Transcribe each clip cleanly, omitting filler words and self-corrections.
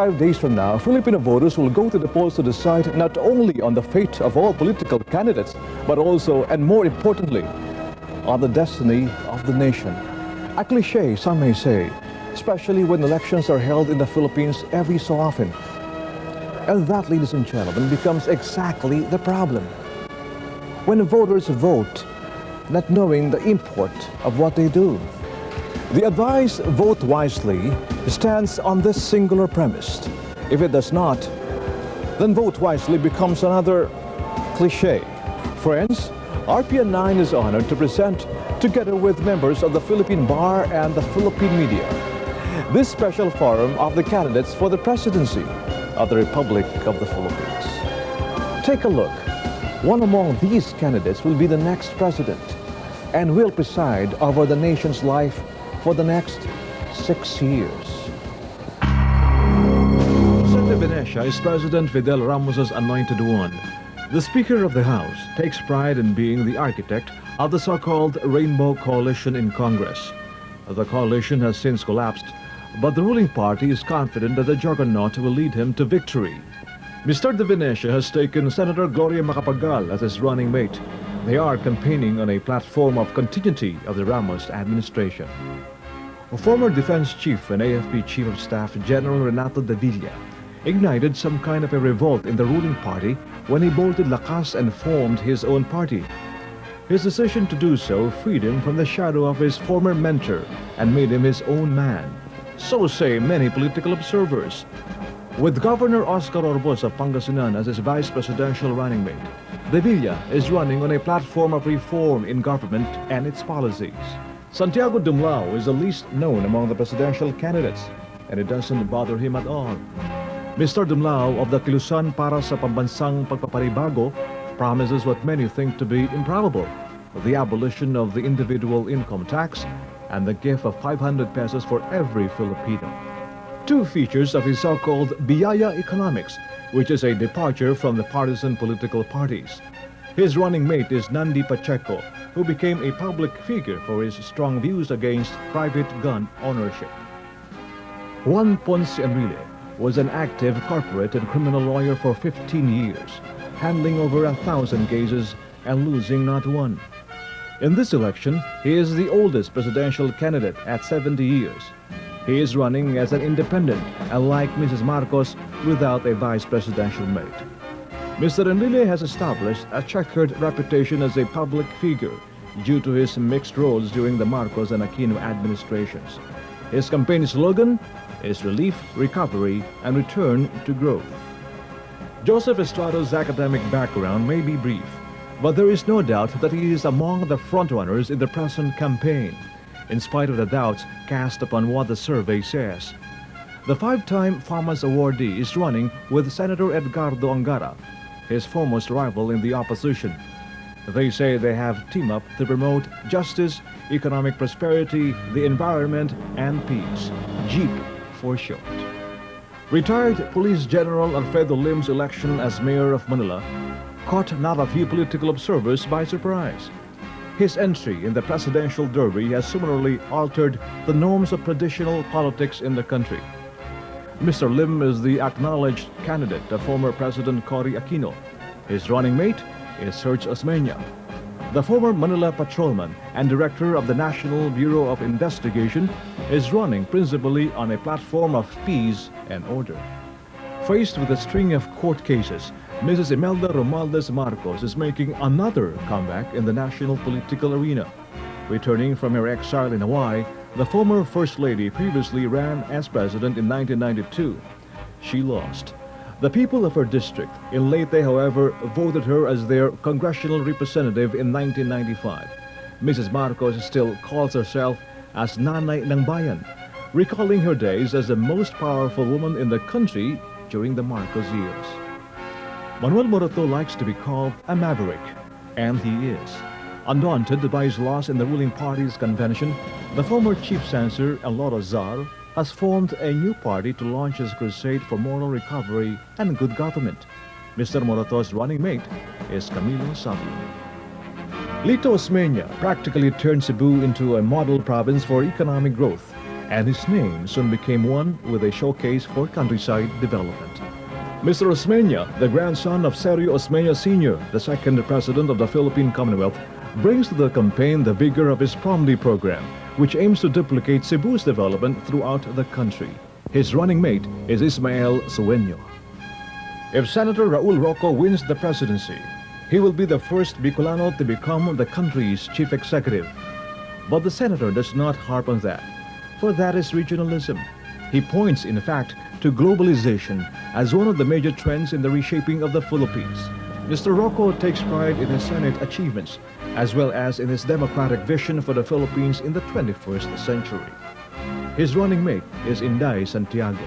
5 days from now, Filipino voters will go to the polls to decide not only on the fate of all political candidates, but also, and more importantly, on the destiny of the nation. A cliche, some may say, especially when elections are held in the Philippines every so often. And that, ladies and gentlemen, becomes exactly the problem. When voters vote, not knowing the import of what they do. The advice, vote wisely, stands on this singular premise. If it does not, then vote wisely becomes another cliche. Friends, RPN 9 is honored to present, together with members of the Philippine Bar and the Philippine media, this special forum of the candidates for the presidency of the Republic of the Philippines. Take a look. One among these candidates will be the next president and will preside over the nation's life for the next 6 years. Jose Venecia is President Fidel Ramos's anointed one. The Speaker of the House takes pride in being the architect of the so-called Rainbow Coalition in Congress. The coalition has since collapsed, but the ruling party is confident that the juggernaut will lead him to victory. Mr. De Venecia has taken Senator Gloria Macapagal as his running mate. They are campaigning on a platform of continuity of the Ramos administration. Former Defense Chief and AFP Chief of Staff General Renato de Villa ignited some kind of a revolt in the ruling party when he bolted Lakas and formed his own party. His decision to do so freed him from the shadow of his former mentor and made him his own man. So say many political observers. With Governor Oscar Orbos of Pangasinan as his vice presidential running mate, De Villa is running on a platform of reform in government and its policies. Santiago Dumlao is the least known among the presidential candidates, and it doesn't bother him at all. Mr. Dumlao of the Kilusan para sa Pambansang Pagpaparibago promises what many think to be improbable, the abolition of the individual income tax and the gift of 500 pesos for every Filipino. Two features of his so-called Biyaya economics, which is a departure from the partisan political parties. His running mate is Nandi Pacheco, who became a public figure for his strong views against private gun ownership. Juan Ponce Enrile was an active corporate and criminal lawyer for 15 years, handling over 1,000 cases and losing not one. In this election, he is the oldest presidential candidate at 70 years. He is running as an independent, unlike Mrs. Marcos, without a vice presidential mate. Mr. Enrile has established a checkered reputation as a public figure due to his mixed roles during the Marcos and Aquino administrations. His campaign slogan is relief, recovery, and return to growth. Joseph Estrado's academic background may be brief, but there is no doubt that he is among the frontrunners in the present campaign, in spite of the doubts cast upon what the survey says. The five-time FAMAS awardee is running with Senator Edgardo Angara, his foremost rival in the opposition. They say they have teamed up to promote justice, economic prosperity, the environment, and peace. JEEP for short. Retired Police General Alfredo Lim's election as mayor of Manila caught not a few political observers by surprise. His entry in the presidential derby has similarly altered the norms of traditional politics in the country. Mr. Lim is the acknowledged candidate of former President Cory Aquino. His running mate is Serge Osmeña. The former Manila patrolman and director of the National Bureau of Investigation is running principally on a platform of peace and order. Faced with a string of court cases, Mrs. Imelda Romualdez Marcos is making another comeback in the national political arena. Returning from her exile in Hawaii, the former First Lady previously ran as president in 1992. She lost. The people of her district in Leyte, however, voted her as their congressional representative in 1995. Mrs. Marcos still calls herself as Nanay ng Bayan, recalling her days as the most powerful woman in the country during the Marcos years. Manuel Morato likes to be called a maverick, and he is. Undaunted by his loss in the ruling party's convention, the former chief censor, Eloro Zar, has formed a new party to launch his crusade for moral recovery and good government. Mr. Morato's running mate is Camilo Sabu. Lito Osmeña practically turned Cebu into a model province for economic growth and his name soon became one with a showcase for countryside development. Mr. Osmeña, the grandson of Sergio Osmeña Sr., the second president of the Philippine Commonwealth, brings to the campaign the vigor of his PROMDI program, which aims to duplicate Cebu's development throughout the country. His running mate is Ismael Sueño. If Senator Raul Roco wins the presidency, he will be the first Bicolano to become the country's chief executive. But the senator does not harp on that, for that is regionalism. He points, in fact, to globalization as one of the major trends in the reshaping of the Philippines. Mr. Roco takes pride in his Senate achievements, as well as in his democratic vision for the Philippines in the 21st century. His running mate is Inday Santiago.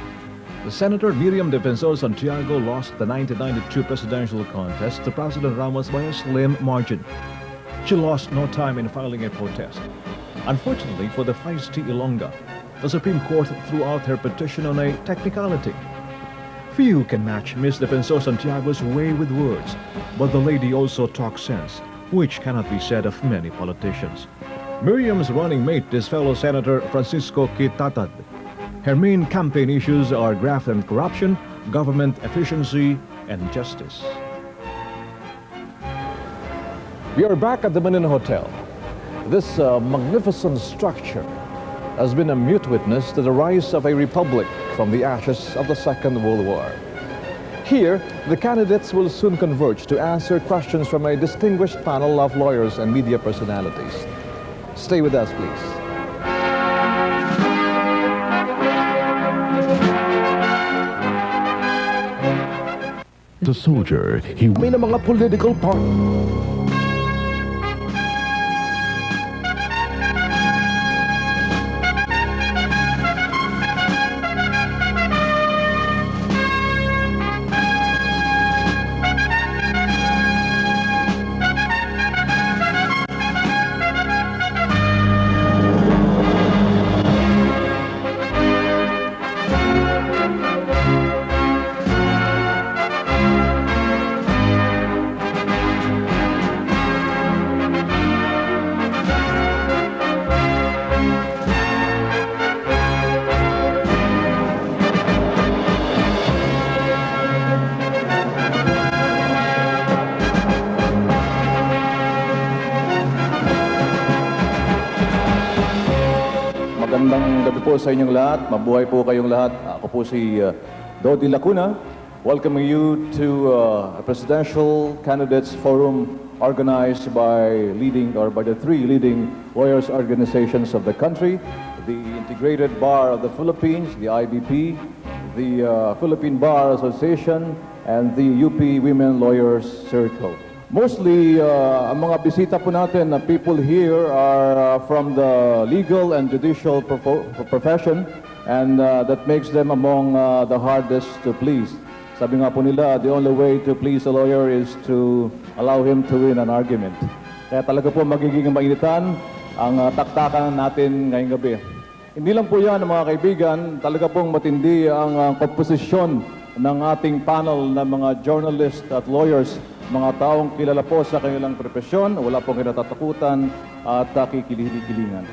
The Senator Miriam Defensor Santiago lost the 1992 presidential contest to President Ramos by a slim margin. She lost no time in filing a protest. Unfortunately for the feisty Ilongga, the Supreme Court threw out her petition on a technicality. Few can match Ms. Defensor Santiago's way with words, but the lady also talks sense, which cannot be said of many politicians. Miriam's running mate is fellow Senator Francisco Kitatad. Her main campaign issues are graft and corruption, government efficiency, and justice. We are back at the Manila Hotel. This magnificent structure has been a mute witness to the rise of a republic from the ashes of the Second World War. Here, the candidates will soon converge to answer questions from a distinguished panel of lawyers and media personalities. Stay with us, please. The soldier, he may na mga political party. Magandang gabi po sa inyong lahat. Mabuhay po kayong lahat. Ako po si Dodi Lacuna, welcoming you to a presidential candidates forum organized by the three leading lawyers organizations of the country, the Integrated Bar of the Philippines, the IBP, the Philippine Bar Association, and the UP Women Lawyers Circle. Mostly, ang mga bisita po natin na people here are from the legal and judicial profession, and that makes them among the hardest to please. Sabi nga po nila, the only way to please a lawyer is to allow him to win an argument. Kaya talaga po magiging mainitan ang taktakan natin ngayong gabi. Hindi lang po yan, mga kaibigan, talaga pong matindi ang komposisyon ng ating panel ng mga journalists at lawyers, mga taong kilala po sa kanilang profesyon, wala pong kinatatakutan at kikilingan.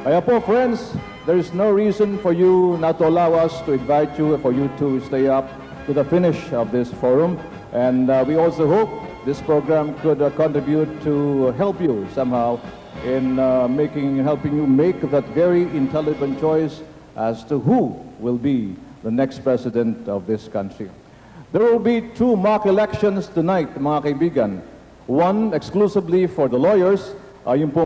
Kaya po, friends, there is no reason for you not to allow us to invite you, for you to stay up to the finish of this forum. And we also hope this program could contribute to help you somehow in helping you make that very intelligent choice as to who will be the next president of this country. There will be two mock elections tonight, mga kaibigan. One exclusively for the lawyers, yung po